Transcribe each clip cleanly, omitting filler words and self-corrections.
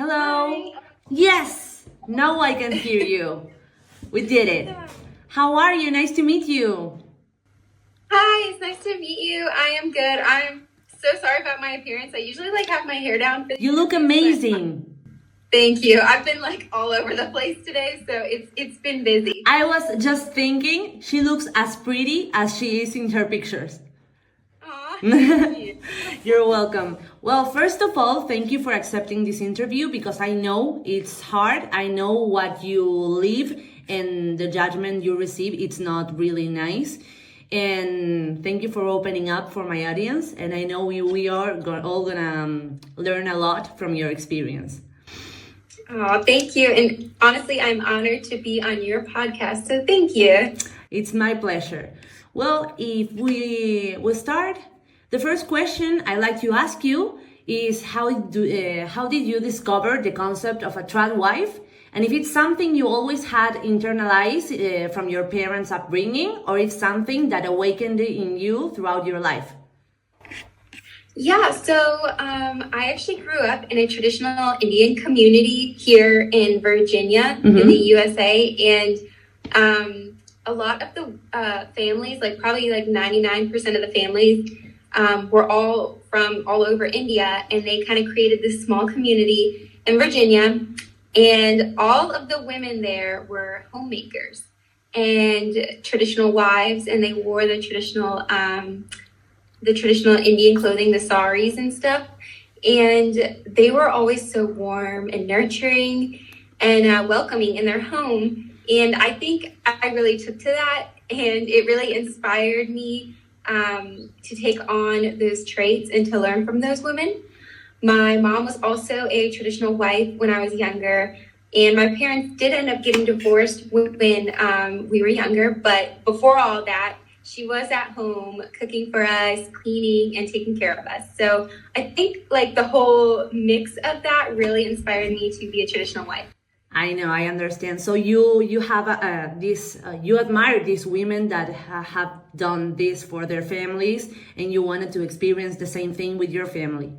Hello. Yes, now I can hear you. We did it. How are you? Nice to meet you. Hi, it's nice to meet you. I am good. I'm so sorry about my appearance. I usually have my hair down. You look amazing. Thank you. I've been all over the place today, so it's been busy. I was just thinking she looks as pretty as she is in her pictures. Aww. You're welcome. Well, first of all, thank you for accepting this interview because I know it's hard. I know what you live and the judgment you receive. It's not really nice. And thank you for opening up for my audience. And I know we are all gonna learn a lot from your experience. Oh, thank you. And honestly, I'm honored to be on your podcast. So thank you. It's my pleasure. Well, if we start, the first question I like to ask you is how did you discover the concept of a trad wife? And if it's something you always had internalized from your parents' upbringing, or it's something that awakened in you throughout your life? Yeah, so I actually grew up in a traditional Indian community here in Virginia, in the USA, and a lot of the families, probably 99% of the families, were all from all over India, and they kind of created this small community in Virginia, and all of the women there were homemakers and traditional wives, and they wore the traditional Indian clothing, the saris and stuff, and they were always so warm and nurturing and welcoming in their home. And I think I really took to that, and it really inspired me to take on those traits and to learn from those women. My mom was also a traditional wife when I was younger, and my parents did end up getting divorced when we were younger. But before all that, she was at home cooking for us, cleaning, and taking care of us. So I think the whole mix of that really inspired me to be a traditional wife. I know, I understand. So you have you admire these women that have done this for their families, and you wanted to experience the same thing with your family.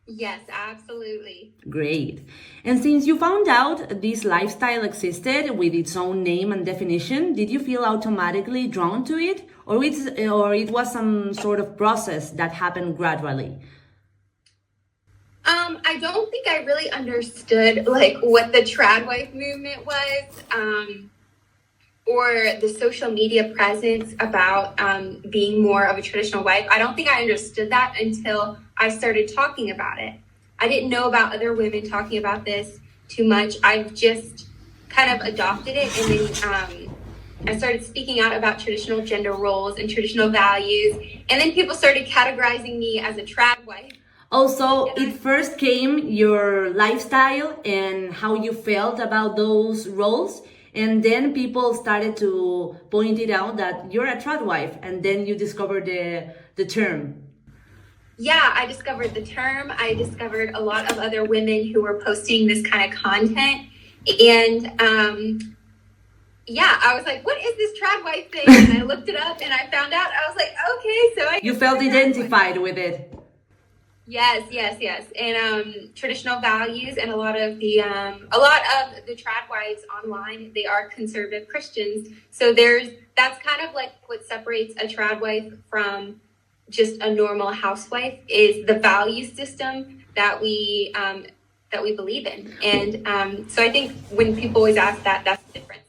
Yes, absolutely. Great. And since you found out this lifestyle existed with its own name and definition, did you feel automatically drawn to it, or it was some sort of process that happened gradually? I don't think I really understood what the trad wife movement was, or the social media presence about being more of a traditional wife. I don't think I understood that until I started talking about it. I didn't know about other women talking about this too much. I've just kind of adopted it, and then I started speaking out about traditional gender roles and traditional values, and then people started categorizing me as a trad wife. Also, it first came your lifestyle and how you felt about those roles, and then people started to point it out that you're a trad wife, and then you discovered the term. Yeah, I discovered the term. I discovered a lot of other women who were posting this kind of content, and yeah, I was like, what is this trad wife thing? And I looked it up, and I found out. I was like, okay, so you felt identified with it. Yes. And traditional values, and a lot of the trad wives online, they are conservative Christians. So that's kind of what separates a trad wife from just a normal housewife, is the value system that we believe in. And so I think when people always ask that, that's the difference.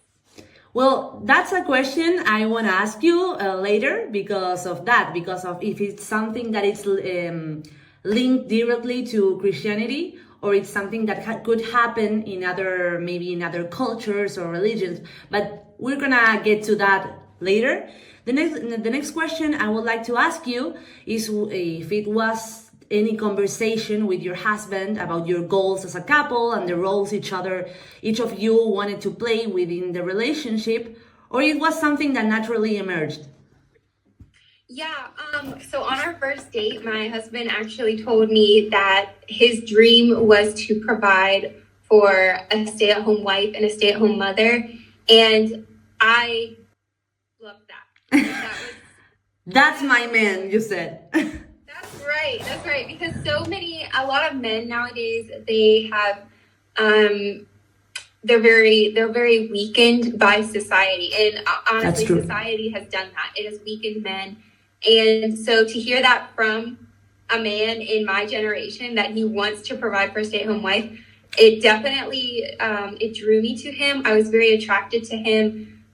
Well, that's a question I want to ask you later because of if it's something that it's linked directly to Christianity, or it's something that could happen in other cultures or religions, but we're gonna get to that later. The next question I would like to ask you is if it was any conversation with your husband about your goals as a couple and the roles each of you wanted to play within the relationship, or it was something that naturally emerged. Yeah, so on our first date, my husband actually told me that his dream was to provide for a stay-at-home wife and a stay-at-home mother, and I loved that. That's my man, you said. That's right. That's right. Because a lot of men nowadays, they have, they're very weakened by society. And honestly, society has done that. It has weakened men. And so to hear that from a man in my generation, that he wants to provide for a stay-at-home wife, it definitely, it drew me to him. I was very attracted to him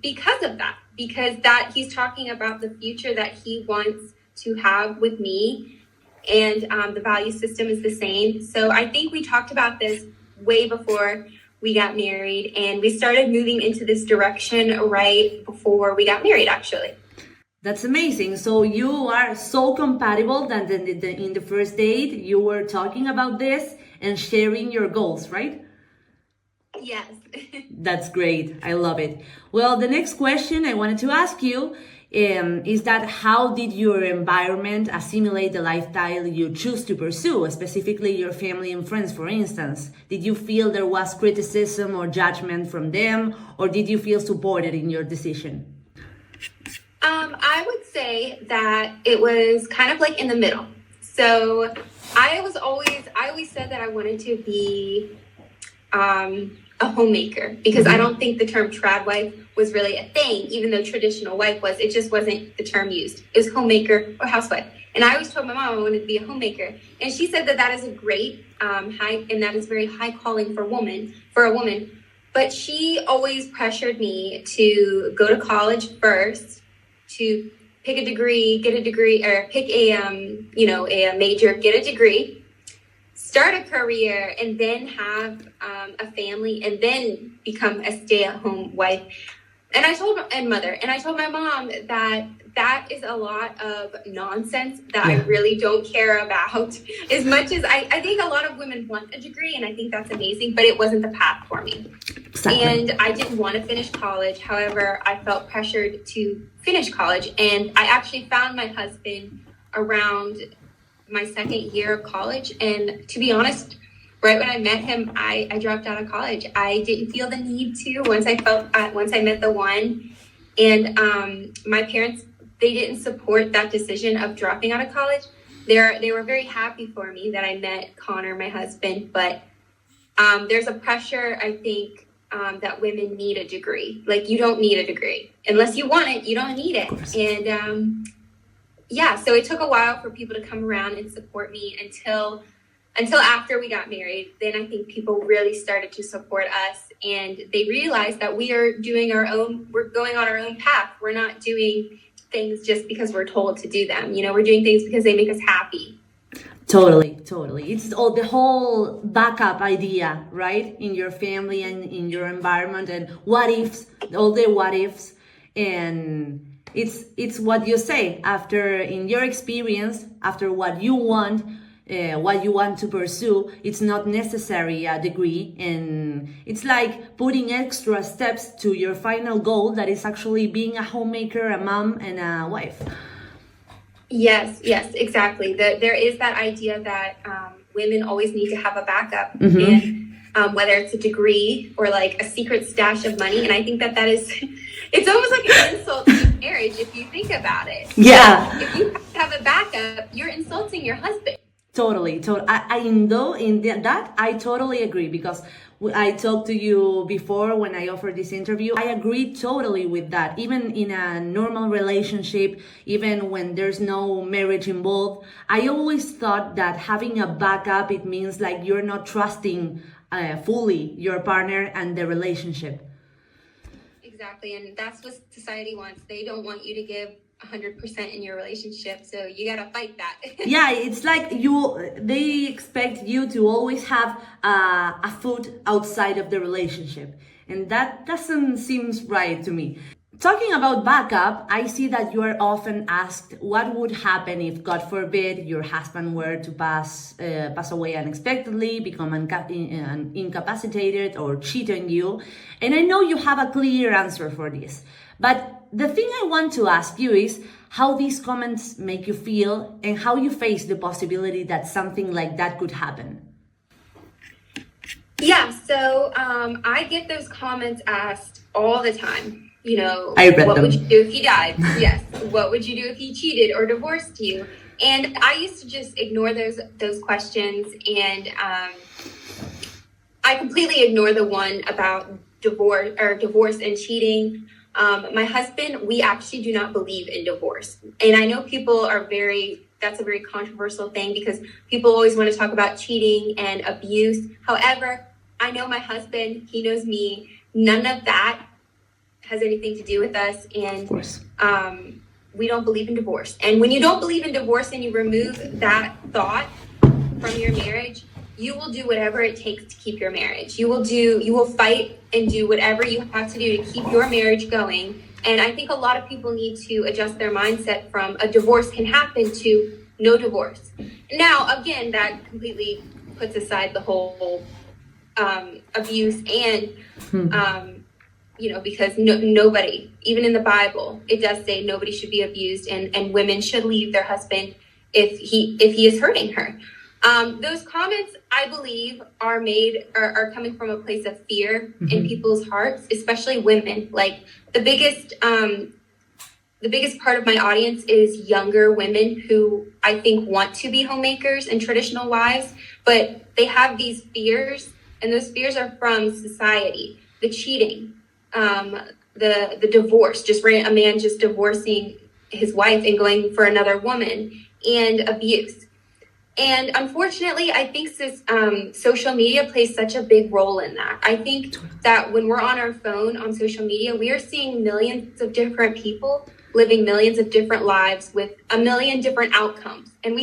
because of that, because that he's talking about the future that he wants to have with me, and the value system is the same. So I think we talked about this way before we got married, and we started moving into this direction right before we got married, actually. That's amazing. So you are so compatible that in the first date, you were talking about this and sharing your goals, right? Yes. That's great. I love it. Well, the next question I wanted to ask you is that how did your environment assimilate the lifestyle you choose to pursue, specifically your family and friends, for instance? Did you feel there was criticism or judgment from them, or did you feel supported in your decision? I would say that it was kind of like in the middle. So I always said that I wanted to be a homemaker, because I don't think the term trad wife was really a thing, even though traditional wife was. It just wasn't the term used. It was homemaker or housewife. And I always told my mom I wanted to be a homemaker. And she said that that is a great high, and that is very high calling for a woman. But she always pressured me to go to college first, to pick a degree, get a degree, or pick a major, get a degree, start a career, and then have a family, and then become a stay-at-home wife. And I told my mom that that is a lot of nonsense that I really don't care about. As much as I think a lot of women want a degree, and I think that's amazing, but it wasn't the path for me. Exactly. And I didn't want to finish college. However, I felt pressured to finish college, and I actually found my husband around my second year of college. And to be honest, right when I met him, I dropped out of college. I didn't feel the need to once I met the one. And my parents, they didn't support that decision of dropping out of college. They were very happy for me that I met Connor, my husband. But there's a pressure, I think, that women need a degree. Like, you don't need a degree. Unless you want it, you don't need it. And so it took a while for people to come around and support me until after we got married. Then I think people really started to support us, and they realized that we're going on our own path. We're not doing things just because we're told to do them. We're doing things because they make us happy. Totally. It's all the whole backup idea, right? In your family and in your environment, and all the what ifs. And it's what you say in your experience, after what you want to pursue, it's not necessary a degree, and it's like putting extra steps to your final goal, that is actually being a homemaker, a mom, and a wife. Yes, exactly. There is that idea that women always need to have a backup, and whether it's a degree or like a secret stash of money. And I think that is, it's almost like an insult to marriage if you think about it. Yeah. If you have a backup, you're insulting your husband. Totally. That I totally agree, because I talked to you before when I offered this interview. I agree totally with that. Even in a normal relationship, even when there's no marriage involved, I always thought that having a backup, it means like you're not trusting fully your partner and the relationship. Exactly. And that's what society wants. They don't want you to give 100% in your relationship, so you gotta fight that. Yeah, it's like they expect you to always have a foot outside of the relationship, and that doesn't seem right to me. Talking about backup, I see that you are often asked what would happen if, God forbid, your husband were to pass away unexpectedly, become incapacitated, or cheat on you. And I know you have a clear answer for this, but the thing I want to ask you is how these comments make you feel, and how you face the possibility that something like that could happen. Yeah, so I get those comments asked all the time. I read what them. Would you do if he died? Yes. What would you do if he cheated or divorced you? And I used to just ignore those questions, and I completely ignore the one about divorce and cheating. My husband, we actually do not believe in divorce. And I know people are that's a very controversial thing because people always want to talk about cheating and abuse. However, I know my husband, he knows me. None of that has anything to do with us. And we don't believe in divorce. And when you don't believe in divorce and you remove that thought from your marriage, you will do whatever it takes to keep your marriage. You will fight and do whatever you have to do to keep your marriage going. And I think a lot of people need to adjust their mindset from a divorce can happen to no divorce. Now, again, that completely puts aside the whole abuse and, because nobody, even in the Bible, it does say nobody should be abused and women should leave their husband if he is hurting her. Those comments, I believe, are coming from a place of fear in people's hearts, especially women. Like the biggest part of my audience is younger women who I think want to be homemakers and traditional wives, but they have these fears, and those fears are from society, the cheating, the divorce, a man just divorcing his wife and going for another woman, and abuse. And unfortunately, I think social media plays such a big role in that. I think that when we're on our phone on social media, we are seeing millions of different people living millions of different lives with a million different outcomes. And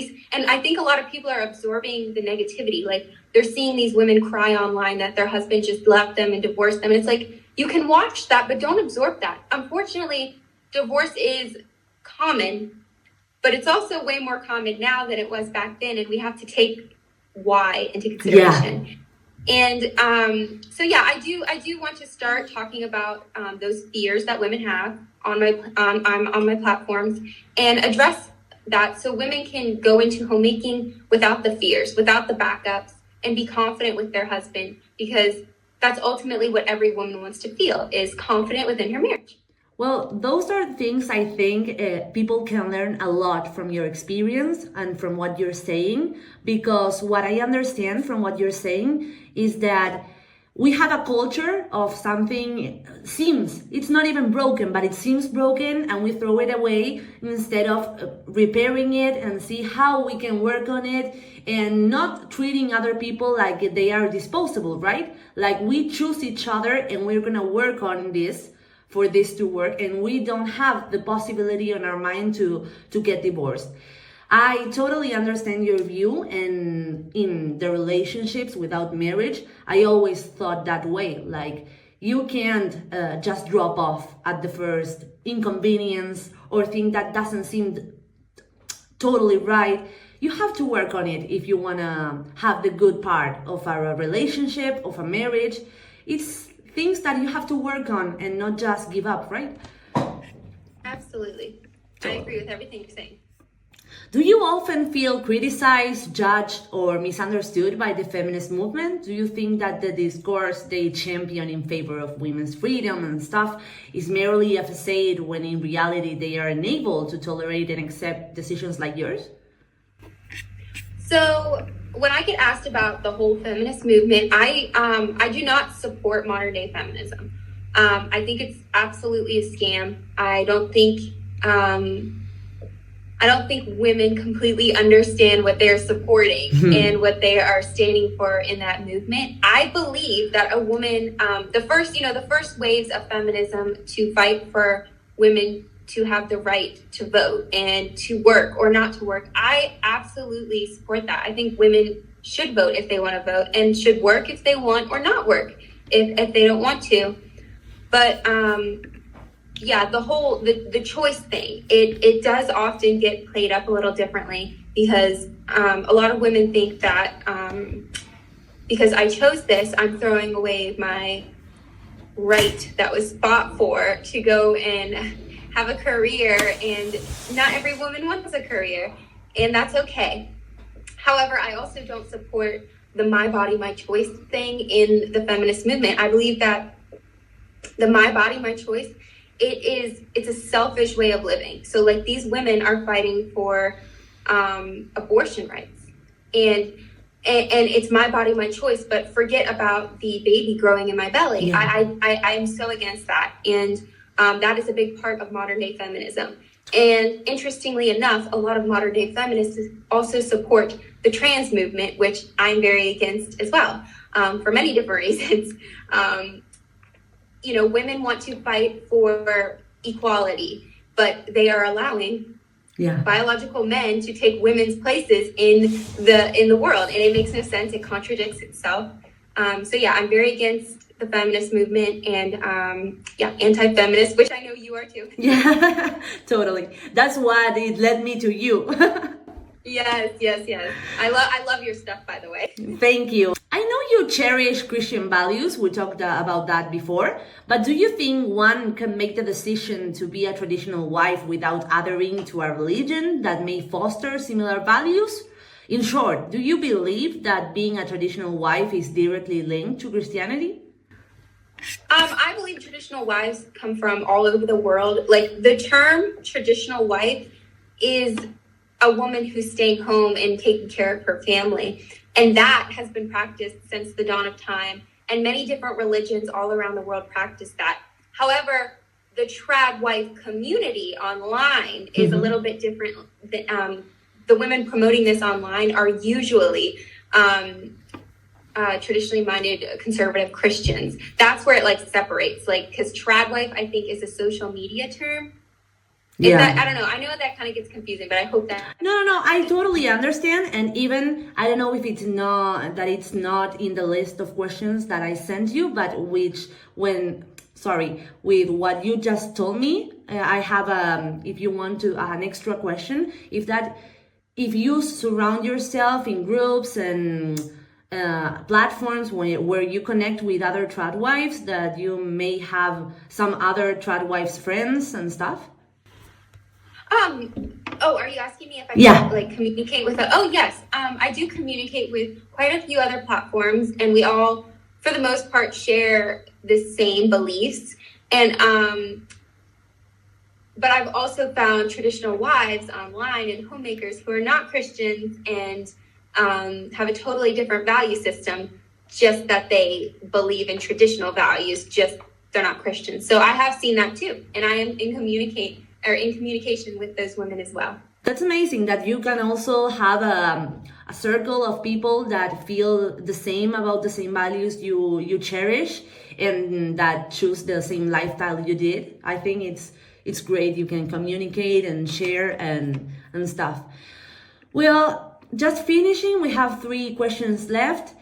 I think a lot of people are absorbing the negativity. Like they're seeing these women cry online that their husband just left them and divorced them. And it's like, you can watch that, but don't absorb that. Unfortunately, divorce is common, but it's also way more common now than it was back then, and we have to take why into consideration. Yeah. And I do want to start talking about those fears that women have on my platforms and address that so women can go into homemaking without the fears, without the backups, and be confident with their husband, because that's ultimately what every woman wants to feel, is confident within her marriage. Well, those are things I think people can learn a lot from your experience and from what you're saying, because what I understand from what you're saying is that we have a culture of something it's not even broken, but it seems broken, and we throw it away instead of repairing it and see how we can work on it and not treating other people like they are disposable, right? Like we choose each other and we're gonna work on this for this to work, and we don't have the possibility on our mind to get divorced. I totally understand your view, and in the relationships without marriage, I always thought that way. Like you can't just drop off at the first inconvenience or thing that doesn't seem totally right. You have to work on it if you wanna have the good part of a relationship, of a marriage. It's things that you have to work on and not just give up, right? Absolutely. I agree with everything you're saying. Do you often feel criticized, judged, or misunderstood by the feminist movement? Do you think that the discourse they champion in favor of women's freedom and stuff is merely a facade when in reality they are unable to tolerate and accept decisions like yours? So when I get asked about the whole feminist movement, I do not support modern day feminism. I think it's absolutely a scam. I don't think women completely understand what they're supporting and what they are standing for in that movement. I believe that a woman, the first waves of feminism to fight for women to have the right to vote and to work or not to work, I absolutely support that. I think women should vote if they want to vote and should work if they want, or not work if they don't want to. But the choice thing, it does often get played up a little differently, because a lot of women think that because I chose this, I'm throwing away my right that was fought for to go and have a career, and not every woman wants a career, and that's okay. However, I also don't support the my body, my choice thing in the feminist movement. I believe that the my body, my choice, it's a selfish way of living. So like these women are fighting for abortion rights. And it's my body, my choice, but forget about the baby growing in my belly. Yeah. I'm so against that. And that is a big part of modern day feminism. And interestingly enough, a lot of modern day feminists also support the trans movement, which I'm very against as well, for many different reasons. Women want to fight for equality, but they are allowing biological men to take women's places in the world, and it makes no sense. It contradicts itself. I'm very against the feminist movement and anti-feminist, which I know you are too. Yeah, totally. That's what it led me to you. Yes. I love your stuff, by the way. Thank you. I know you cherish Christian values. We talked about that before. But do you think one can make the decision to be a traditional wife without adhering to a religion that may foster similar values? In short, do you believe that being a traditional wife is directly linked to Christianity? I believe traditional wives come from all over the world. Like, the term traditional wife is a woman who's staying home and taking care of her family. And that has been practiced since the dawn of time. And many different religions all around the world practice that. However, the trad wife community online is a little bit different. The women promoting this online are usually traditionally minded conservative Christians. That's where it separates, because trad wife, I think, is a social media term. I don't know. I know that kind of gets confusing, but I hope that... No. I totally understand. And even, I don't know if it's not in the list of questions that I sent you, but with what you just told me, I have, if you want to, an extra question. If you surround yourself in groups and platforms where you connect with other trad wives, that you may have some other trad wives friends and stuff? Are you asking me if I communicate with yes. I do communicate with quite a few other platforms, and we all, for the most part, share the same beliefs. And but I've also found traditional wives online and homemakers who are not Christians and have a totally different value system, just that they believe in traditional values, just they're not Christians. So I have seen that too, and I am in communication with those women as well. That's amazing that you can also have a circle of people that feel the same about the same values you cherish and that choose the same lifestyle you did. I think it's great. You can communicate and share and stuff. Well, just finishing, we have 3 questions left.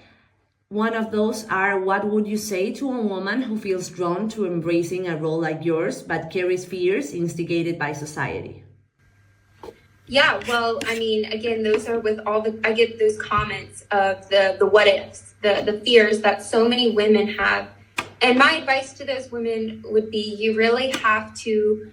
One of those are, what would you say to a woman who feels drawn to embracing a role like yours, but carries fears instigated by society? Yeah, well, I mean, again, those are with I get those comments of the what ifs, the fears that so many women have. And my advice to those women would be, you really have to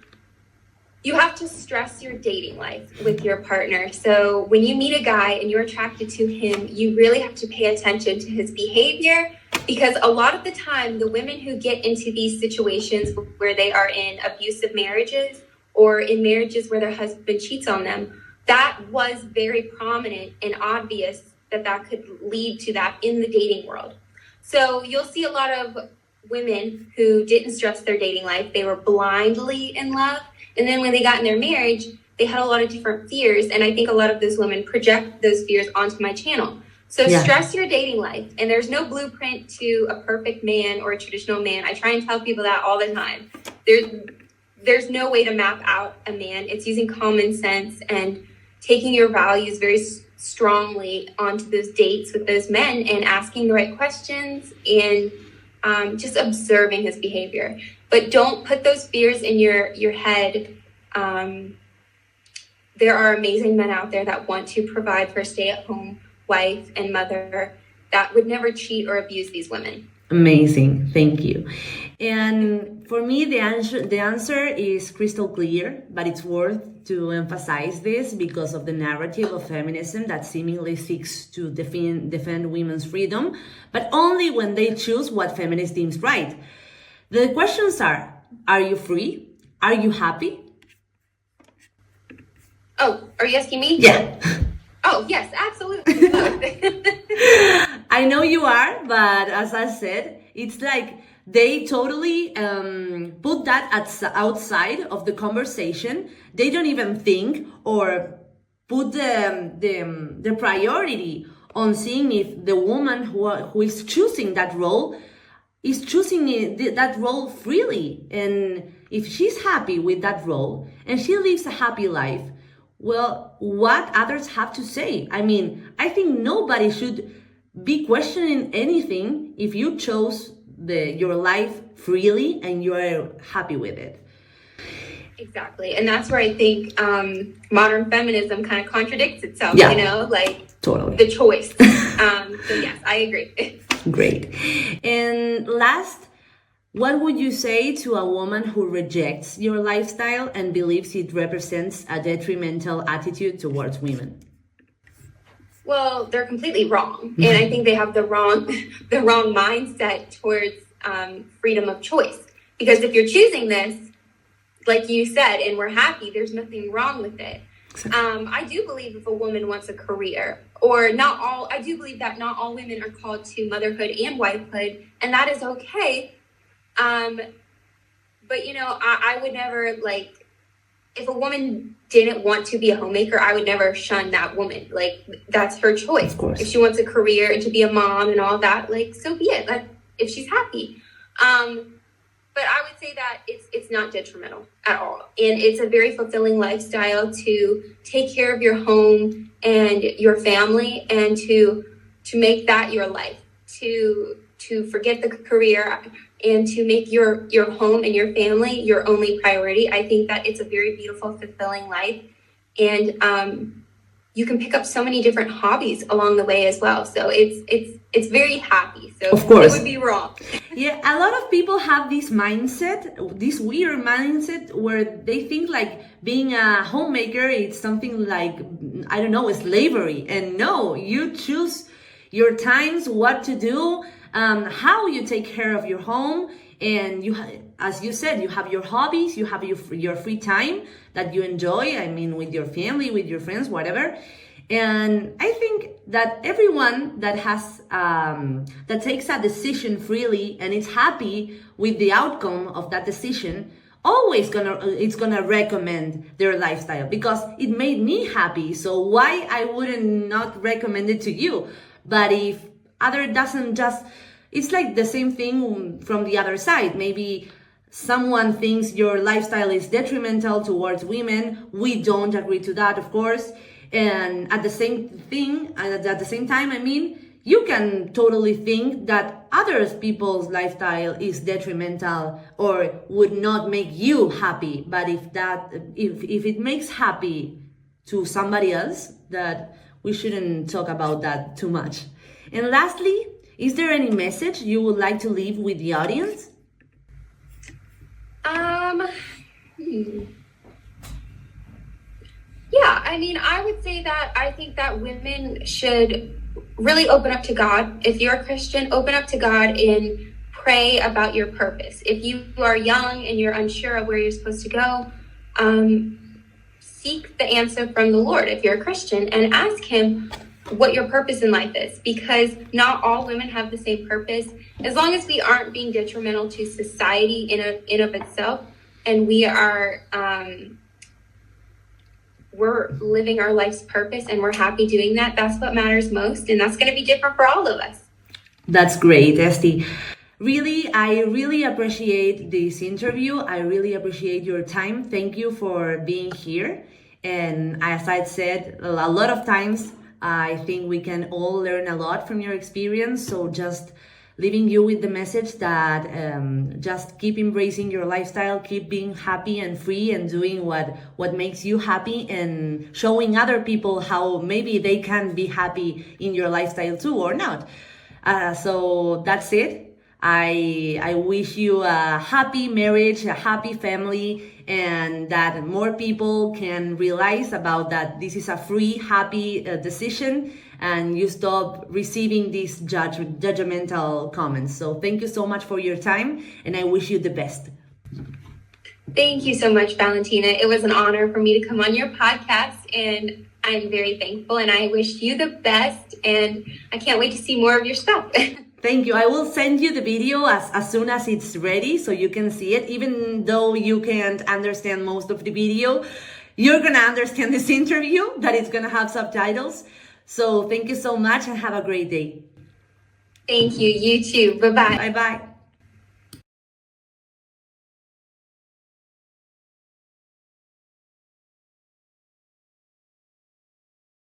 stress your dating life with your partner. So when you meet a guy and you're attracted to him, you really have to pay attention to his behavior, because a lot of the time, the women who get into these situations where they are in abusive marriages or in marriages where their husband cheats on them, that was very prominent and obvious that could lead to that in the dating world. So you'll see a lot of women who didn't stress their dating life. They were blindly in love. And then when they got in their marriage, they had a lot of different fears. And I think a lot of those women project those fears onto my channel. So stress your dating life. And there's no blueprint to a perfect man or a traditional man. I try and tell people that all the time. There's no way to map out a man. It's using common sense and taking your values very strongly onto those dates with those men and asking the right questions and just observing his behavior. But don't put those fears in your head. There are amazing men out there that want to provide for a stay-at-home wife and mother that would never cheat or abuse these women. Amazing. Thank you. And for me, the answer is crystal clear, but it's worth to emphasize this because of the narrative of feminism that seemingly seeks to defend women's freedom, but only when they choose what feminist deems right. The questions are you free? Are you happy? Oh, are you asking me? Yeah. Oh, yes, absolutely. I know you are, but as I said, it's like they totally put that outside of the conversation. They don't even think or put the priority on seeing if the woman who is choosing that role is choosing that role freely. And if she's happy with that role and she lives a happy life, well, what others have to say? I mean, I think nobody should be questioning anything if you chose your life freely and you're happy with it. Exactly. And that's where I think modern feminism kind of contradicts itself, Yeah. you know, like Totally. the choice. So yes, I agree. Great. And last, what would you say to a woman who rejects your lifestyle and believes it represents a detrimental attitude towards women? Well, they're completely wrong. And I think they have the wrong mindset towards freedom of choice. Because if you're choosing this, like you said, and we're happy, there's nothing wrong with it. I do believe if a woman wants a career, or not all, I do believe that not all women are called to motherhood and wifehood, and that is okay. But, you know, I would never, like, if a woman didn't want to be a homemaker, I would never shun that woman. Like, that's her choice. Of course. If she wants a career and to be a mom and all that, like, so be it. Like, if she's happy. But I would say that it's not detrimental at all. And it's a very fulfilling lifestyle to take care of your home and your family and to make that your life, to forget the career and to make your home and your family your only priority. I think that it's a very beautiful, fulfilling life. And you can pick up so many different hobbies along the way as well. So it's very happy. So of course, it would be wrong. Yeah, a lot of people have this mindset, this weird mindset where they think like being a homemaker is something like, I don't know, slavery. And no, you choose your times, what to do, how you take care of your home. And you, as you said, you have your hobbies, you have your free time that you enjoy. I mean, with your family, with your friends, whatever. And I think that everyone that has that takes a decision freely and is happy with the outcome of that decision, always gonna recommend their lifestyle because it made me happy. So why I wouldn't not recommend it to you? But if other doesn't, just it's like the same thing from the other side. Maybe someone thinks your lifestyle is detrimental towards women. We don't agree to that, of course. And at the same time, I mean, you can totally think that other people's lifestyle is detrimental or would not make you happy. But if it makes happy to somebody else, that we shouldn't talk about that too much. And lastly, is there any message you would like to leave with the audience? Yeah, I mean, I would say that I think that women should really open up to God. If you're a Christian, open up to God and pray about your purpose. If you are young and you're unsure of where you're supposed to go, seek the answer from the Lord if you're a Christian and ask him what your purpose in life is, because not all women have the same purpose. As long as we aren't being detrimental to society in of itself, and we are we're living our life's purpose and we're happy doing that, that's what matters most, and that's going to be different for all of us. That's great, Estee. Really, I really appreciate this interview. I really appreciate your time. Thank you for being here. And as I said a lot of times, I think we can all learn a lot from your experience. So just leaving you with the message that just keep embracing your lifestyle, keep being happy and free and doing what makes you happy, and showing other people how maybe they can be happy in your lifestyle too or not. So that's it. I wish you a happy marriage, a happy family, and that more people can realize about that this is a free, happy decision, and you stop receiving these judgmental comments. So thank you so much for your time, and I wish you the best. Thank you so much, Valentina. It was an honor for me to come on your podcast, and I'm very thankful, and I wish you the best, and I can't wait to see more of your stuff. Thank you. I will send you the video as soon as it's ready so you can see it. Even though you can't understand most of the video, you're going to understand this interview, that it's going to have subtitles. So thank you so much and have a great day. Thank you. You too. Bye-bye. Bye-bye.